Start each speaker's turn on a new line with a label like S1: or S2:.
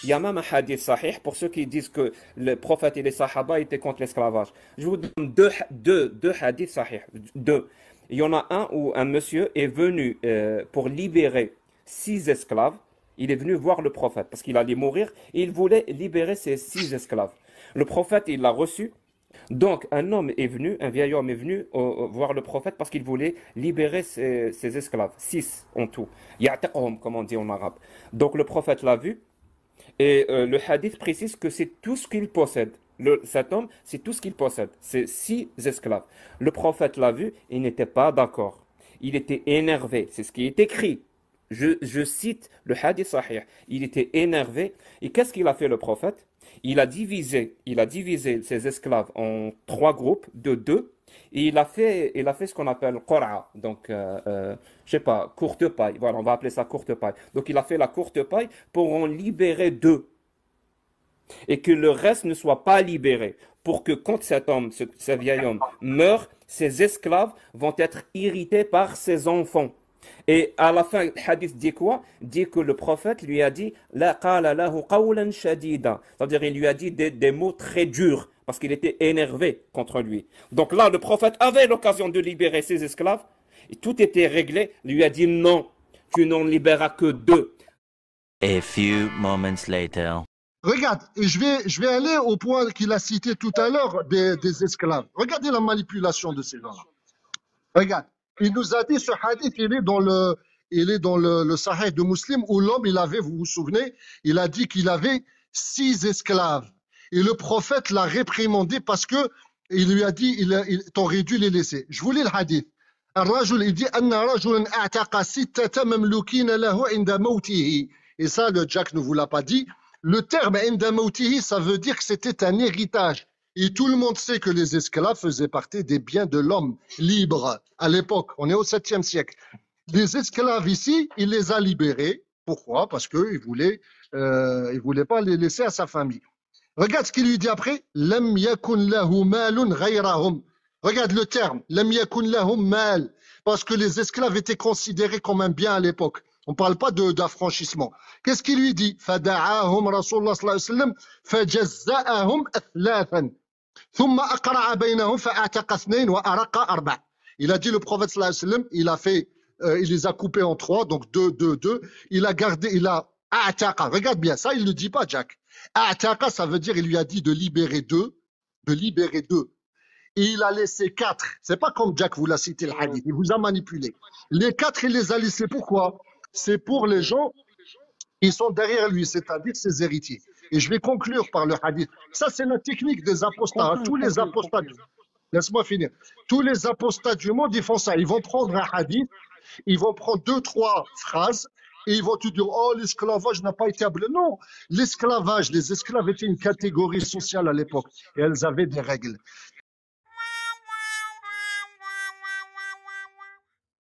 S1: Il y a même un hadith sahih pour ceux qui disent que le prophète et les sahaba étaient contre l'esclavage. Je vous donne deux hadiths sahih. Deux. Il y en a un où un monsieur est venu pour libérer 6 esclaves. Il est venu voir le prophète parce qu'il allait mourir et il voulait libérer ces 6 esclaves. Le prophète, il l'a reçu. Donc, un homme est venu, un vieil homme est venu voir le prophète parce qu'il voulait libérer ses esclaves. 6 en tout. Ya'taqhum, comme on dit en arabe. Donc, le prophète l'a vu et le hadith précise que c'est tout ce qu'il possède. Cet homme, c'est tout ce qu'il possède. C'est 6 esclaves. Le prophète l'a vu, il n'était pas d'accord. Il était énervé. C'est ce qui est écrit. Je cite le hadith sahih. Il était énervé. Et qu'est-ce qu'il a fait le prophète? Il a divisé ses esclaves en 3 groupes de 2. Et il a fait ce qu'on appelle qur'a. Donc, je sais pas, courte paille. Voilà, on va appeler ça courte paille. Donc, il a fait la courte paille pour en libérer 2 et que le reste ne soit pas libéré. Pour que quand cet homme, ce vieil homme, meurt, ses esclaves vont être irrités par ses enfants. Et à la fin, le hadith dit quoi? Dit que le prophète lui a dit La qala lahu qawlan shadida. C'est-à-dire, il lui a dit des mots très durs parce qu'il était énervé contre lui. Donc là, le prophète avait l'occasion de libérer ses esclaves et tout était réglé. Il lui a dit non, tu n'en libéras que 2.
S2: A few moments later.
S3: Regarde, et je vais aller au point qu'il a cité tout à l'heure des esclaves. Regardez la manipulation de ces gens-là. Regarde, il nous a dit ce hadith, il est dans le Sahih de Muslim où l'homme, il avait, vous vous souvenez, il a dit qu'il avait 6 esclaves. Et le prophète l'a réprimandé parce que il lui a dit, t'aurais dû les laisser. Je vous lis le hadith. الرجل il dit أن رجلا أعتق 6 مملوكين له عند موته. Et ça, le Jack ne vous l'a pas dit. Le terme عند موته, ça veut dire que c'était un héritage. Et tout le monde sait que les esclaves faisaient partie des biens de l'homme libre à l'époque. On est au 7e siècle. Les esclaves ici, il les a libérés. Pourquoi? Parce qu'il voulait pas les laisser à sa famille. Regarde ce qu'il lui dit après. لم يكن له مال غيرهم. Regarde le terme. لم يكن لهم مال. Parce que les esclaves étaient considérés comme un bien à l'époque. On ne parle pas d'affranchissement. Qu'est-ce qu'il lui dit? فدعاهم رسول الله صلى الله عليه وسلم فجزأهم أثلاثا. ثم أقرع بينهم فأعتق 2 وأرق 4. Il a dit le prophète sallallahu alayhi wa sallam, il les a coupés en 3, donc 2. Il a gardé, il a a'taqa. Regarde bien, ça il ne le dit pas, Jack. A'taqa, ça veut dire, il lui a dit de libérer 2. Et il a laissé 4. C'est pas comme Jack vous l'a cité le hadith, il vous a manipulé. Les 4, il les a laissés. Pourquoi? C'est pour les gens qui sont derrière lui, c'est-à-dire ses héritiers. Et je vais conclure par le hadith. Ça, c'est la technique des apostats. Tous les apostats, laisse-moi finir. Tous les apostats du monde, ils font ça. Ils vont prendre un hadith, ils vont prendre 2-3 phrases et ils vont te dire, oh, l'esclavage n'a pas été aboli. Non, l'esclavage, les esclaves étaient une catégorie sociale à l'époque et elles avaient des règles.